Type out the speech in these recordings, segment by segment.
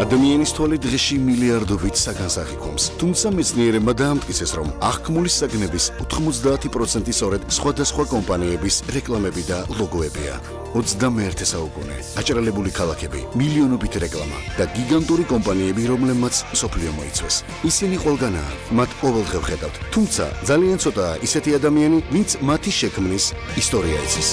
ადამიანის თვალი დღეში მილიარდობით საგანს აღიქვამს. თუმცა მეცნიერებმა დაამტკიცეს, რომ აღქმული საგნების 90% სწორედ სხვადასხვა კომპანიების რეკლამები და ლოგოებია. 21 საუკუნე, აჭრელებული ქალაქები, მილიონობით რეკლამა და გიგანტური კომპანიები, რომლებმაც მსოფლიო მოიცვეს. ისინი ყველგანაა, მათ ყოველდღე ვხედავთ. თუმცა ძალიან ცოტაა ისეთი ადამიანი, ვინც მათი შექმნის ისტორია იცის.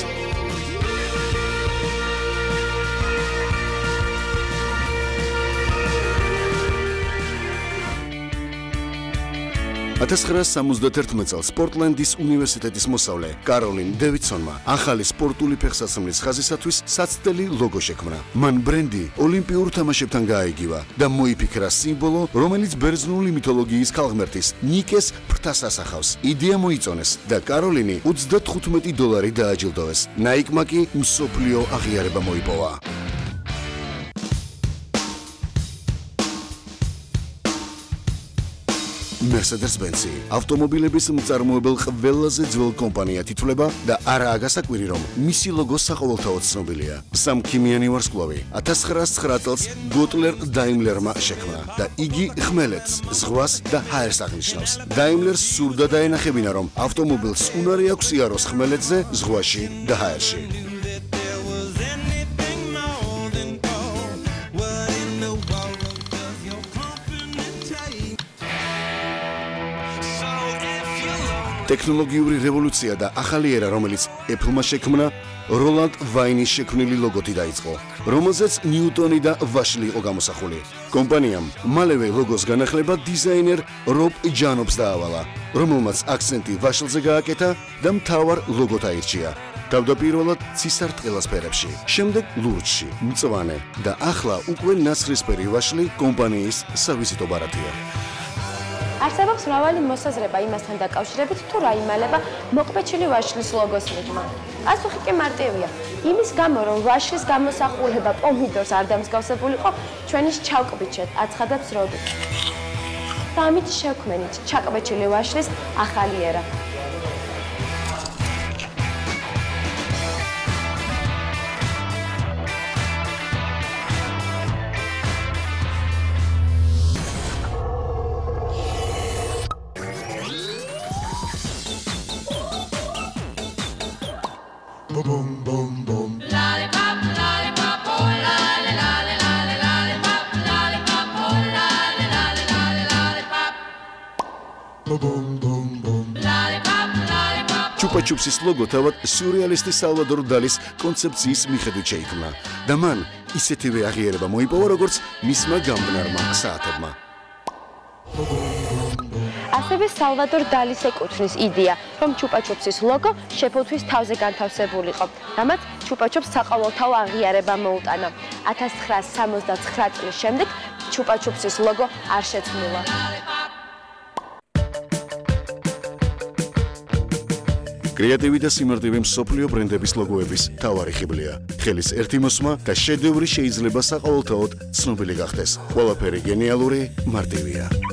1971 წელს პორტლენდის უნივერსიტეტის მოსწავლე კაროლინ დევიდსონმა ახალი სპორტული ფეხსაცმლის ხაზისათვის საცდელი ლოგო შექმნა. მან ბრენდი ოლიმპიურ თამაშებთან გააიგივა და მოიფიქრა სიმბოლო, რომელიც ბერძნული მითოლოგიის ქალღმერთის ნიკეს ფრთას ასახავს. იდეა მოიწონეს და კაროლინი $95 დააჯილდოვეს. ნაიკმა კი მსოფლიო აღიარება მოიპოვა. Mercedes-Benz ავტომობილების მწარმოებელ ყველაზე ძველ კომპანიად ითვლება და არაა გასაკვირი, რომ მისი ლოგო საყოველთაოდ ცნობილია. სამქიმიანი ვარსკვლავი 1909 წელს გოტლერ დაიმლერმა შექმნა და იგი ხმელეთს, ზღვას და ჰაერს აღნიშნავს. დაიმლერს სურდა დაენახებინა, რომ ავტომობილს უნარი აქვს იაროს ხმელეთზე, ზღვაში და ჰაერში. ტექნოლოგიური რევოლუცია და ახალი ერა, რომელიც Apple-მა შექმნა, როლანდ ვაინის შექმნილი ლოგოთი დაიწყო, რომელზეც ნიუტონი და ვაშლი იყო გამოსახული. კომპანიამ მალევე ლოგოს განახლება დიზაინერ რობ ჯანობს დაავალა, რომელმაც აქცენტი ვაშლზე გააკეთა და მთავარ ლოგოთ აირჩია. თავდაპირველად ცისარტყელას ფერებში, შემდეგ ლურჯში, მწვანე და ახლა უკვე ნაცრისფერი ვაშლი კომპანიის სავიზიტო ბარათია. არსებობს მრავალი მოსაზრება იმასთან დაკავშირებით, თუ რა იმალება მოყბეჩილი ვაშლის ლოგოს მიღმა. პასუხი კი მარტივია. იმის გამო, რომ ვაშლის გამოსახულება პომიდორს არ დამსგავსებულიყო, ჩვენი ჩავკბიჩეთ აცხადებს რობი. და ამით შევქმნით ჩაკბეჩილი ვაშლის ახალი ერა. Boom boom boom. Lollipop, lollipop, oh lolly, lolly, lolly, lollipop, lollipop, oh lolly, lolly, lolly, lollipop. Boom boom boom. Lollipop, lollipop. ჩუპა-ჩუპსის ლოგო თავად სიურეალისტი სალვადორ დალის კონცეფციის მიხედვით შეიქმნა და მან ისეთივე აღიარება მოიპოვა, როგორც მისმა გამბნარმა საათებმა. ასევე სალვადორ დალის ეკუთვნის იდეა, რომ ჩუპა-ჩუპსის ლოგო შეფოთვის თავზე განთავსებულიყო. რამაც ჩუპა-ჩუპს საყოველთაო აღიარება მოუტანა. 1969 წლის შემდეგ ჩუპა-ჩუპსის ლოგო არ შეცვლილა. კრეატივი და სიმარტივი მსოფლიო ბრენდების ლოგოების მთავარი ხიბლია. ხელის ერთი მოსმა და შედევრი შეიძლება საყოველთაოდ ცნობილი გახდეს. ყველაფერი გენიალური, მარტივია.